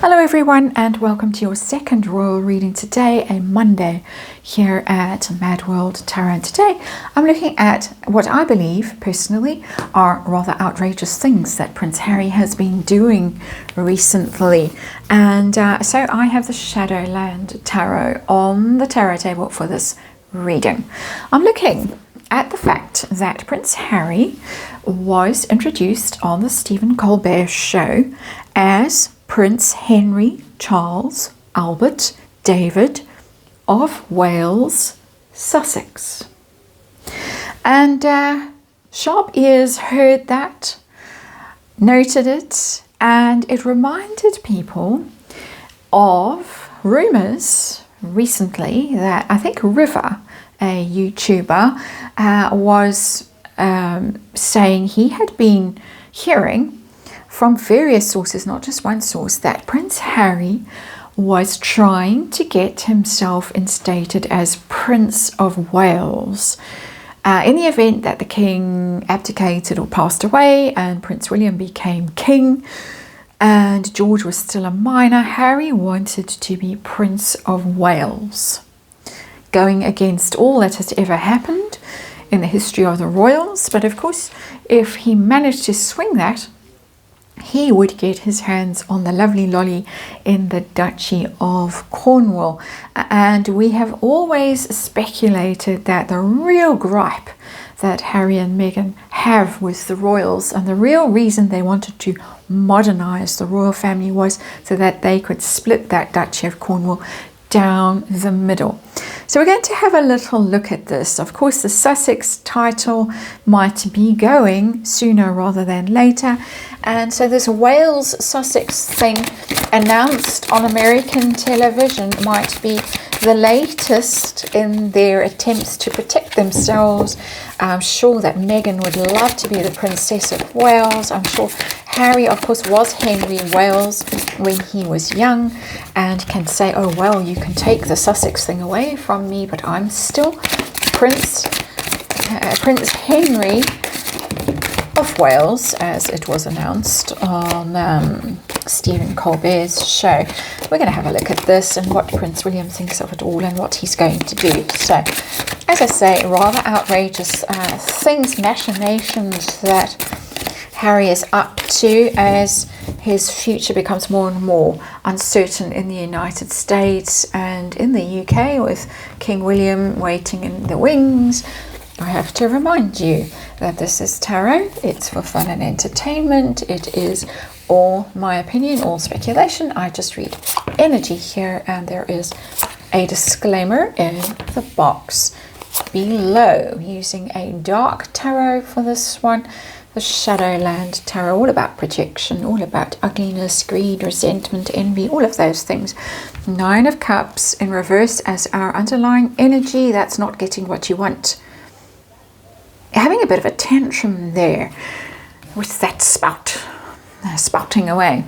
Hello everyone, and welcome to your second royal reading today, a Monday here at MadWorldTarot. Today I'm looking at what I believe personally are rather outrageous things that Prince Harry has been doing recently, and so I have the Shadowland Tarot on the tarot table for this reading. I'm looking at the fact that Prince Harry was introduced on the Stephen Colbert show as Prince Henry Charles Albert David of Wales, Sussex. And sharp ears heard that, noted it, and it reminded people of rumours recently that I think River, a YouTuber, was saying he had been hearing from various sources, not just one source, that Prince Harry was trying to get himself instated as Prince of Wales in the event that the king abdicated or passed away and Prince William became king and George was still a minor. Harry wanted to be Prince of Wales, going against all that has ever happened in the history of the royals. But of course, if he managed to swing that, he would get his hands on the lovely lolly in the Duchy of Cornwall. And we have always speculated that the real gripe that Harry and Meghan have with the royals, and the real reason they wanted to modernize the royal family, was so that they could split that Duchy of Cornwall down the middle. So we're going to have a little look at this. Of course, the Sussex title might be going sooner rather than later. And so this Wales-Sussex thing announced on American television might be the latest in their attempts to protect themselves. I'm sure that Meghan would love to be the Princess of Wales. I'm sure Harry, of course, was Henry Wales when he was young and can say, oh, well, you can take the Sussex thing away from me, but I'm still Prince Henry of Wales, as it was announced on Stephen Colbert's show. We're going to have a look at this and what Prince William thinks of it all and what he's going to do. So, as I say, rather outrageous things, machinations that Harry is up to as his future becomes more and more uncertain in the United States and in the UK, with King William waiting in the wings. I have to remind you that this is tarot. It's for fun and entertainment. It is all my opinion, all speculation. I just read energy here, and there is a disclaimer in the box below. Using a dark tarot for this one, the Shadowland Tarot, all about projection, all about ugliness, greed, resentment, envy, all of those things. Nine of Cups in reverse as our underlying energy. That's not getting what you want. Having a bit of a tantrum there with that spouting away.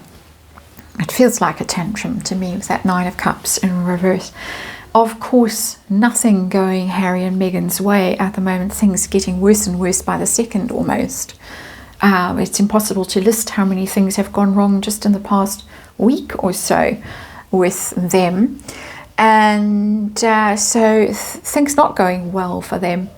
It feels like a tantrum to me with that Nine of Cups in reverse. Of course, nothing going Harry and Meghan's way at the moment. Things getting worse and worse by the second almost. It's impossible to list how many things have gone wrong just in the past week or so with them. And so things not going well for them,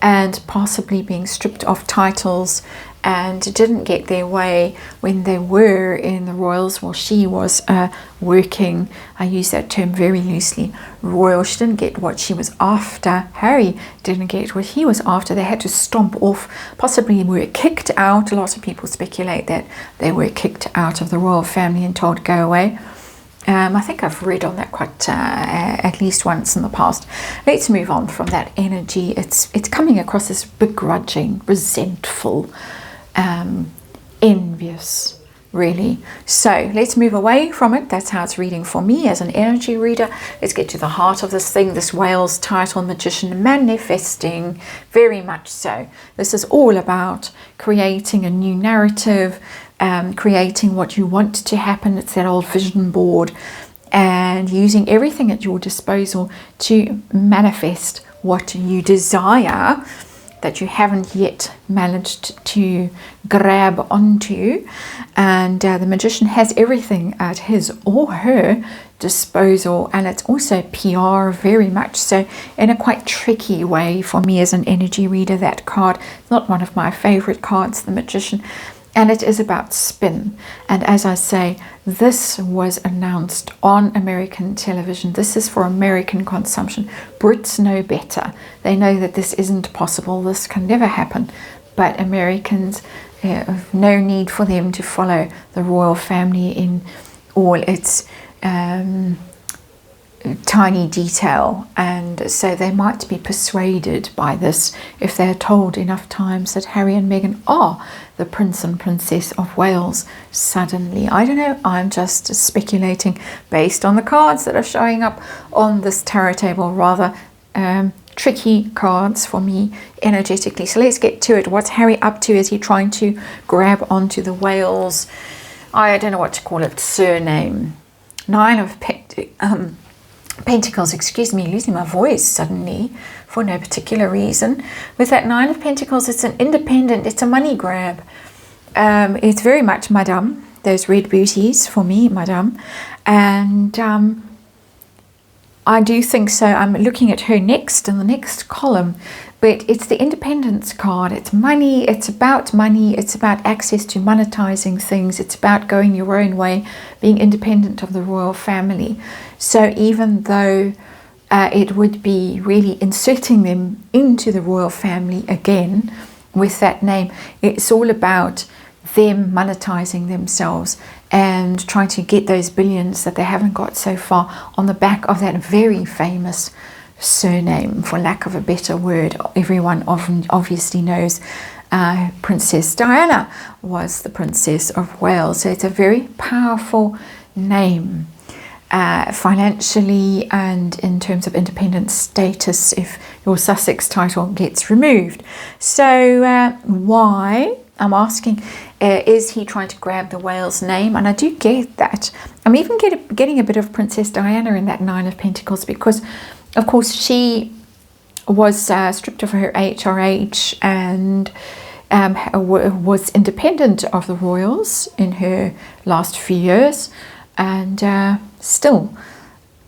and possibly being stripped of titles, and didn't get their way when they were in the royals. Well, she was working, I use that term very loosely, royal. She didn't get what she was after. Harry didn't get what he was after. They had to stomp off, possibly were kicked out. A lot of people speculate that they were kicked out of the royal family and told go away. I think I've read on that quite at least once in the past. Let's move on from that energy. It's coming across as begrudging, resentful, envious, really. So let's move away from it. That's how it's reading for me as an energy reader. Let's get to the heart of this thing, this Wales title, Magician, manifesting, very much so. This is all about creating a new narrative, creating what you want to happen. It's that old vision board, and using everything at your disposal to manifest what you desire that you haven't yet managed to grab onto. And the magician has everything at his or her disposal, and it's also PR very much so, in a quite tricky way for me as an energy reader. That card, it's not one of my favorite cards, the magician, and it is about spin. And as I say, this was announced on American television. This is for American consumption. Brits know better. They know that this isn't possible, this can never happen, but Americans, no need for them to follow the royal family in all its tiny detail, and so they might be persuaded by this if they're told enough times that Harry and Meghan are the Prince and Princess of Wales suddenly. I don't know, I'm just speculating based on the cards that are showing up on this tarot table. Rather tricky cards for me energetically. So let's get to it. What's Harry up to? Is he trying to grab onto the Wales, I don't know what to call it, surname? Nine of Pentacles, excuse me, losing my voice suddenly for no particular reason. With that Nine of Pentacles, it's an independent, it's a money grab. It's very much Madame, those red booties for me, Madame. And I do think so. I'm looking at her next in the next column, but it's the independence card. It's money, it's about access to monetizing things. It's about going your own way, being independent of the royal family. So even though it would be really inserting them into the royal family again with that name, it's all about them monetizing themselves and trying to get those billions that they haven't got so far on the back of that very famous surname, for lack of a better word. Everyone obviously knows Princess Diana was the Princess of Wales. So it's a very powerful name financially and in terms of independent status if your Sussex title gets removed. So why? I'm asking, is he trying to grab the Wales name? And I do get that. I'm even getting a bit of Princess Diana in that Nine of Pentacles, because of course she was stripped of her HRH and was independent of the royals in her last few years, and still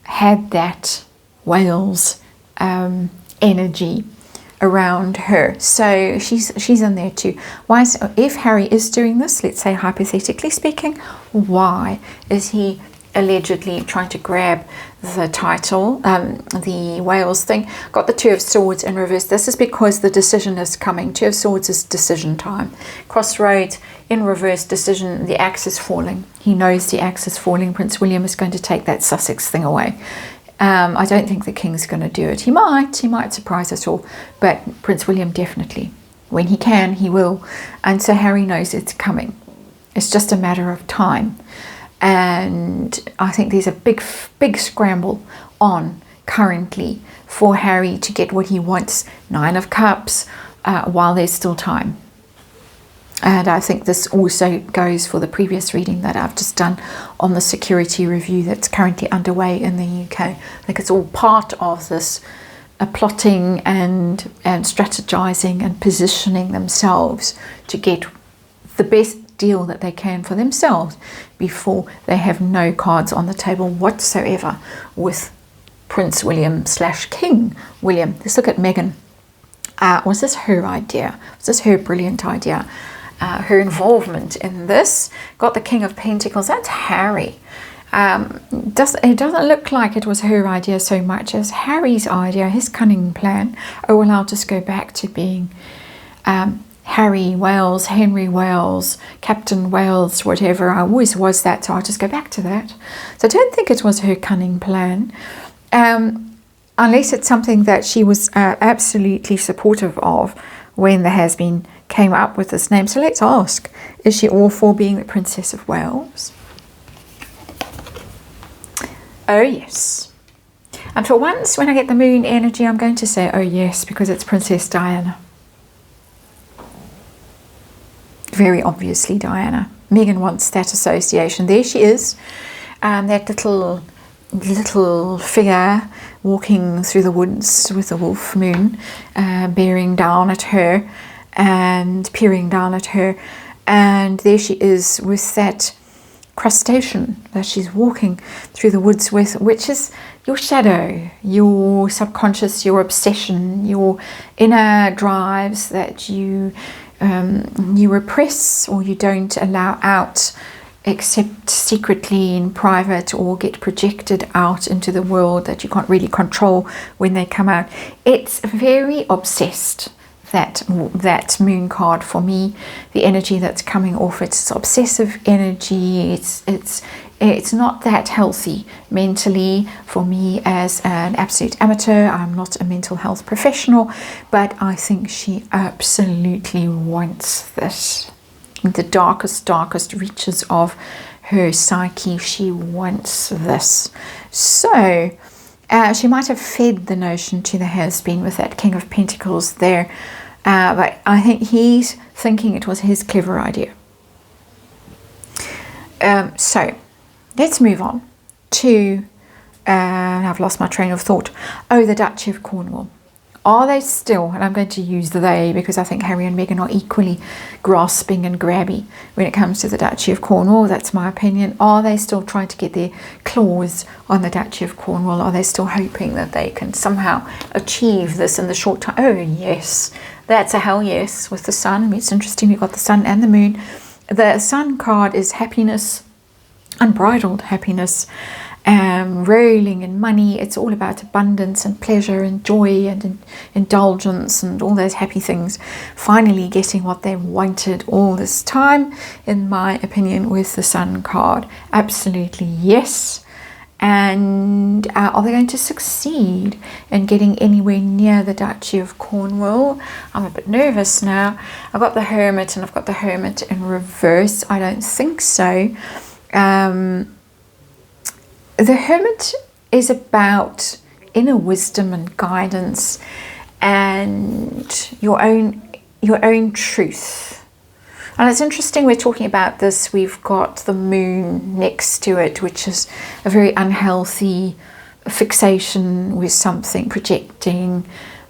had that Wales energy around her. So she's in there too. If Harry is doing this, let's say hypothetically speaking, why is he allegedly trying to grab the title, the Wales thing? Got the Two of Swords in reverse. This is because the decision is coming. Two of Swords is decision time. Crossroads in reverse, decision. The axe is falling. He knows the axe is falling. Prince William is going to take that Sussex thing away. I don't think the King's going to do it. He might surprise us all, but Prince William definitely. When he can, he will. And so Harry knows it's coming. It's just a matter of time. And I think there's a big scramble on currently for Harry to get what he wants. Nine of Cups, while there's still time. And I think this also goes for the previous reading that I've just done on the security review that's currently underway in the UK. I think it's all part of this plotting and strategizing and positioning themselves to get the best deal that they can for themselves before they have no cards on the table whatsoever with Prince William / King William. Let's look at Meghan. Was this her idea? Was this her brilliant idea? Her involvement in this. Got the King of Pentacles. That's Harry. It doesn't look like it was her idea so much as Harry's idea, his cunning plan. Oh, well, I'll just go back to being Harry Wales, Henry Wales, Captain Wales, whatever. I always was that, so I'll just go back to that. So I don't think it was her cunning plan, unless it's something that she was absolutely supportive of when the has-been came up with this name. So let's ask, is she all for being the Princess of Wales? Oh yes. And for once, when I get the moon energy, I'm going to say oh yes, because it's Princess Diana. Very obviously Diana. Meghan wants that association. There she is. That little little figure walking through the woods with the wolf moon bearing down at her and peering down at her, and there she is with that crustacean that she's walking through the woods with, which is your shadow, your subconscious, your obsession, your inner drives that you repress or you don't allow out except secretly in private, or get projected out into the world that you can't really control when they come out. It's very obsessed, that moon card for me. The energy that's coming off it's obsessive energy. It's not that healthy mentally for me as an absolute amateur. I'm not a mental health professional, but I think she absolutely wants this. The darkest reaches of her psyche, she wants this. So she might have fed the notion to the has-been with that King of Pentacles there, but I think he's thinking it was his clever idea. So let's move on to, I've lost my train of thought. Oh, the Duchy of Cornwall. Are they still, and I'm going to use the they because I think Harry and Meghan are equally grasping and grabby when it comes to the Duchy of Cornwall. That's my opinion. Are they still trying to get their claws on the Duchy of Cornwall? Are they still hoping that they can somehow achieve this in the short time? Oh, yes. That's a hell yes with the sun. I mean, it's interesting. We've got the sun and the moon. The sun card is happiness, unbridled happiness. Rolling in money. It's all about abundance and pleasure and joy and indulgence and all those happy things. Finally getting what they wanted all this time, in my opinion, with the Sun card. Absolutely yes. And are they going to succeed in getting anywhere near the Duchy of Cornwall? I'm a bit nervous now. I've got the Hermit and I've got the Hermit in reverse. I don't think so. The Hermit is about inner wisdom and guidance and your own truth. And it's interesting, we're talking about this, we've got the moon next to it, which is a very unhealthy fixation with something, projecting,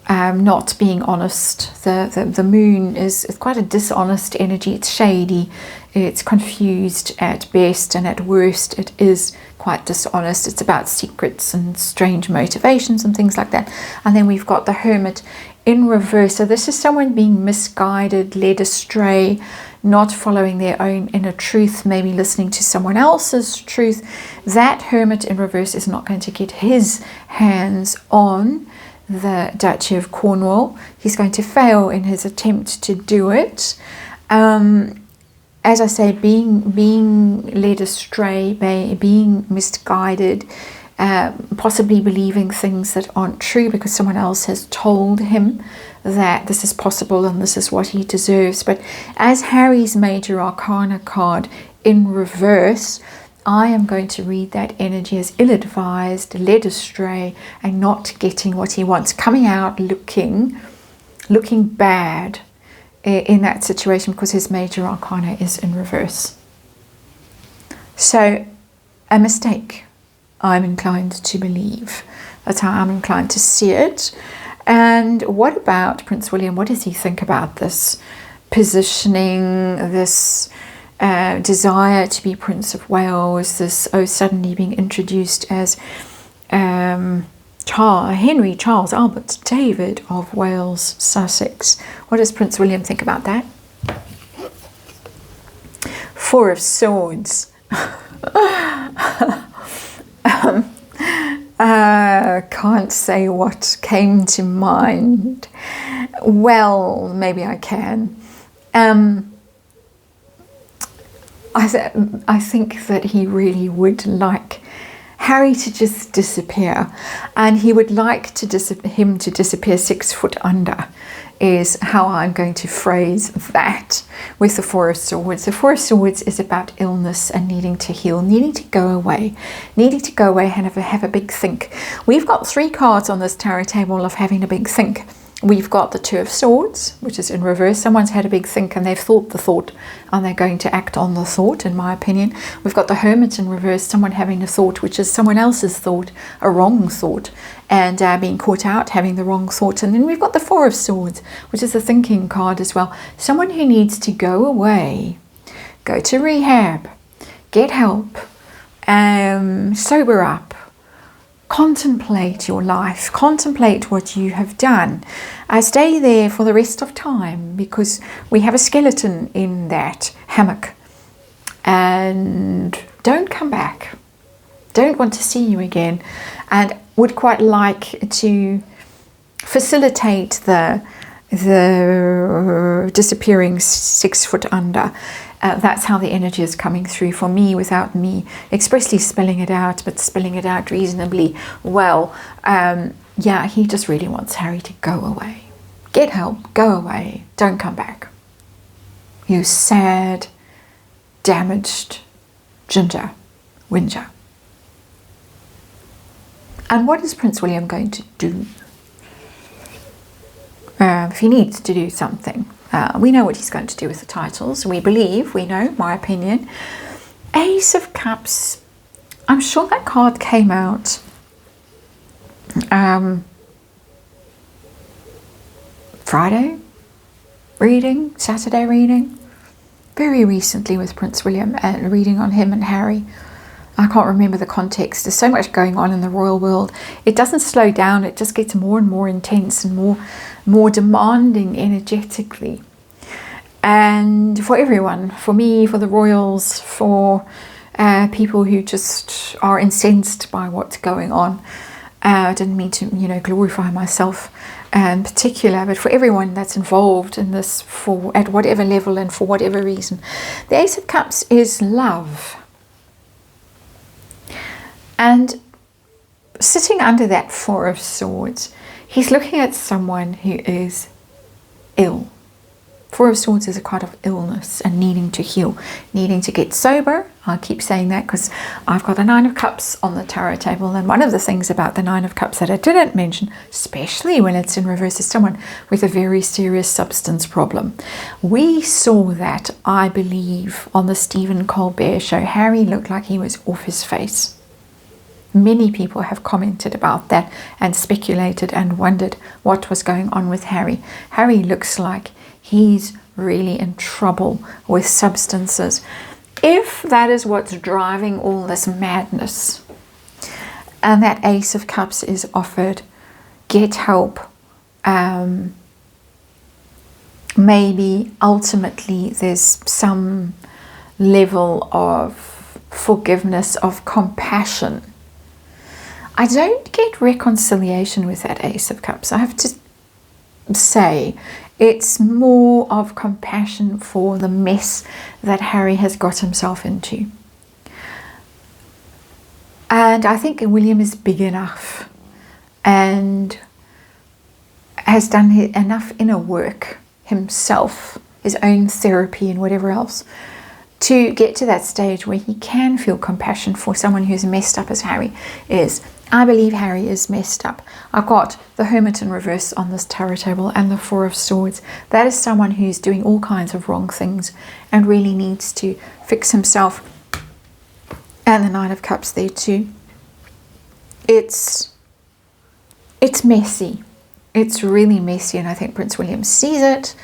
not being honest. The moon is quite a dishonest energy. It's shady, it's confused at best, and at worst it is quite dishonest. It's about secrets and strange motivations and things like that. And then we've got the Hermit in reverse. So this is someone being misguided, led astray, not following their own inner truth, maybe listening to someone else's truth. That Hermit in reverse is not going to get his hands on the Duchy of Cornwall. He's going to fail in his attempt to do it. As I say, being led astray, being misguided, possibly believing things that aren't true because someone else has told him that this is possible and this is what he deserves. But as Harry's Major Arcana card in reverse, I am going to read that energy as ill-advised, led astray, and not getting what he wants, coming out looking bad in that situation because his Major Arcana is in reverse. So a mistake, I'm inclined to believe. That's how I'm inclined to see it. And what about Prince William? What does he think about this positioning, this desire to be Prince of Wales, this suddenly being introduced as Henry Charles Albert David of Wales, Sussex? What does Prince William think about that? Four of Swords. Can't say what came to mind. Well, maybe I can. I think that he really would like Harry to just disappear, and he would like him to disappear 6 foot under, is how I'm going to phrase that with the Four of Swords. The Four of Swords is about illness and needing to heal, needing to go away and have a big think. We've got 3 cards on this tarot table of having a big think. We've got the Two of Swords, which is in reverse. Someone's had a big think and they've thought the thought and they're going to act on the thought, in my opinion. We've got the Hermit in reverse, someone having a thought which is someone else's thought, a wrong thought, and being caught out having the wrong thought. And then we've got the Four of Swords, which is the thinking card as well. Someone who needs to go away, go to rehab, get help, sober up, contemplate your life, contemplate what you have done. Stay there for the rest of time, because we have a skeleton in that hammock, and don't come back. Don't want to see you again, and would quite like to facilitate the disappearing 6 foot under. That's how the energy is coming through for me, without me expressly spelling it out, but spelling it out reasonably well. Yeah, he just really wants Harry to go away. Get help, go away, don't come back. You sad, damaged ginger, whinger. And what is Prince William going to do? If he needs to do something. We know what he's going to do with the titles. We believe, we know, my opinion. Ace of Cups. I'm sure that card came out Friday reading, Saturday reading, very recently with Prince William, and reading on him and Harry. I can't remember the context. There's so much going on in the royal world. It doesn't slow down. It just gets more and more intense and more demanding energetically. And for everyone, for me, for the royals, for people who just are incensed by what's going on. I didn't mean to, glorify myself in particular, but for everyone that's involved in this, at whatever level and for whatever reason. The Ace of Cups is love. And sitting under that Four of Swords, he's looking at someone who is ill. Four of Swords is a card of illness and needing to heal, needing to get sober. I keep saying that because I've got the Nine of Cups on the tarot table, and one of the things about the Nine of Cups that I didn't mention, especially when it's in reverse, is someone with a very serious substance problem. We saw that, I believe, on the Stephen Colbert show. Harry looked like he was off his face. Many people have commented about that and speculated and wondered what was going on with Harry. Harry looks like he's really in trouble with substances. If that is what's driving all this madness, and that Ace of Cups is offered, get help. Maybe ultimately there's some level of forgiveness, of compassion. I don't get reconciliation with that Ace of Cups. I have to say, it's more of compassion for the mess that Harry has got himself into. And I think William is big enough and has done enough inner work himself, his own therapy and whatever else, to get to that stage where he can feel compassion for someone who's messed up as Harry is. I believe Harry is messed up. I've got the Hermit in reverse on this tarot table and the Four of Swords. That is someone who's doing all kinds of wrong things and really needs to fix himself. And the Nine of Cups there too. It's messy. It's really messy, and I think Prince William sees it.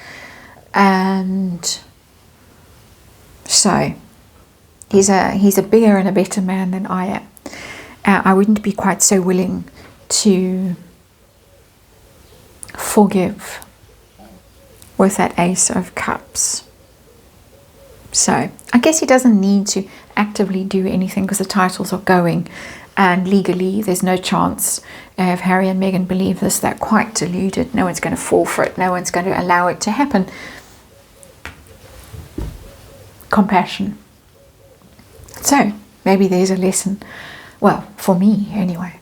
And so he's a bigger and a better man than I am. I wouldn't be quite so willing to forgive with that Ace of Cups. So I guess he doesn't need to actively do anything because the titles are going, and legally there's no chance. If Harry and Meghan believe this, they're quite deluded. No one's going to fall for it. No one's going to allow it to happen. Compassion. So maybe there's a lesson. Well, for me anyway.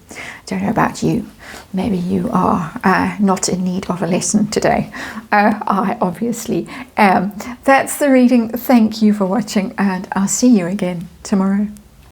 Don't know about you. Maybe you are not in need of a lesson today. I obviously am. That's the reading. Thank you for watching, and I'll see you again tomorrow.